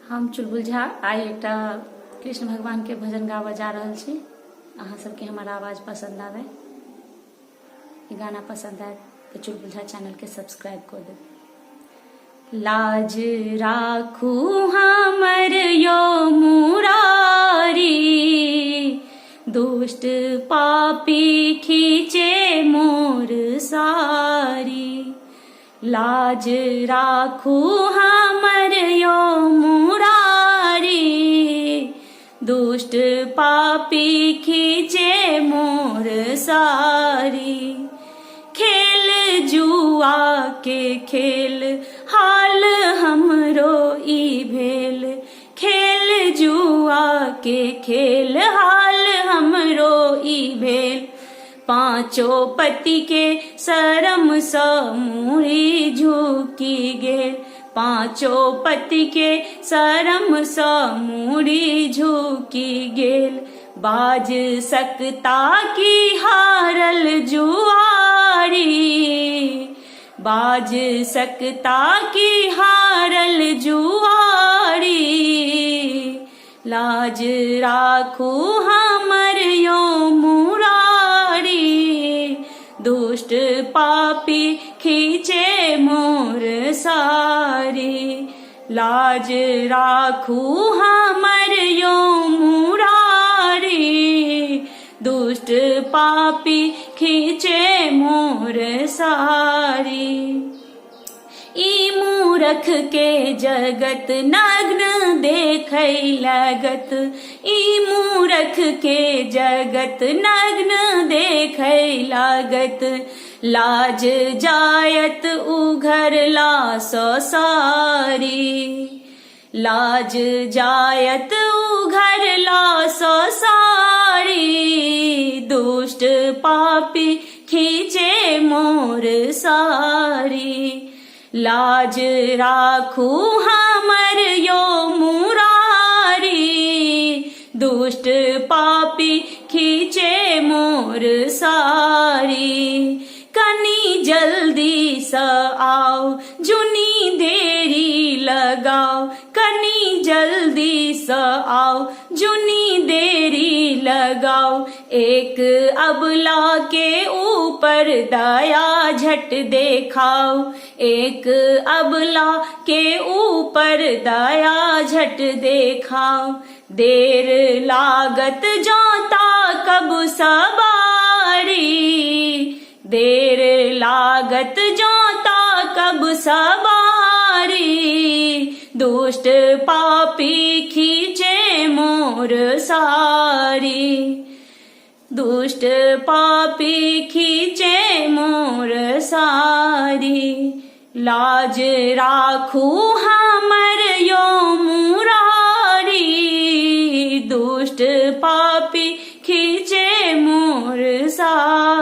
हम चुलबुल झा आइ एकटा कृष्ण भगवान के भजन गाबऽ जा रहल छी। अहाँ सबके हमर आवाज पसंद आवे, ई गाना पसंद आए तो चुलबुल झा चैनल के सब्सक्राइब कर दे। लाज राखू हमर यो मुरारी, दुष्ट पापी खींचे मोर सारी। लाज राखू हमर यो मुरारी, दुष्ट पापी खींचे मोर सारी। खेल जुआ के खेल हाल हमरो ई भेल, खेल जुआ के खेल हाल हमरो ई भेल। पांचों पति के शरम स मुड़ी झुकी गेल, पांचों पति के शरम स मुड़ी झुकी गेल। बाज सकता की हारल जुआरी, बाज सकता की हारल जुआरी। लाज राखू हमर यो मुरारी, दुष्ट पापी खींचे मोर सारी। लाज राखू हमर यो मुरारी, दुष्ट पापी खींचे मोर सारी। ई मूरख के जगत नग्न देखै लगत, ई मूरख के जगत नग्न देखै लागत। लाज जायत उघरला सो सारी, लाज जायत उघरला सो सारी। दुष्ट पापी खींचे मोर सारी। लाज राखू हमर यो मुरारी, दुष्ट पापी खींचे मोर सारी। कनी जल्दी स आओ जुनी देरी लगाओ, कनी जल्दी स आओ जुनी देरी लगाओ। एक अबला के ऊपर दया झट देखाओ, एक अबला के ऊपर दया झट देखाओ। देर लागत जोता कब सवारी, देर लागत जोता कब सवारी। दुष्ट पापी खींचे मोर सारी, दुष्ट पापी खींचे मोर सारी। लाज राखू हमर यो मुरारी, दुष्ट पापी खींचे मोर सारी।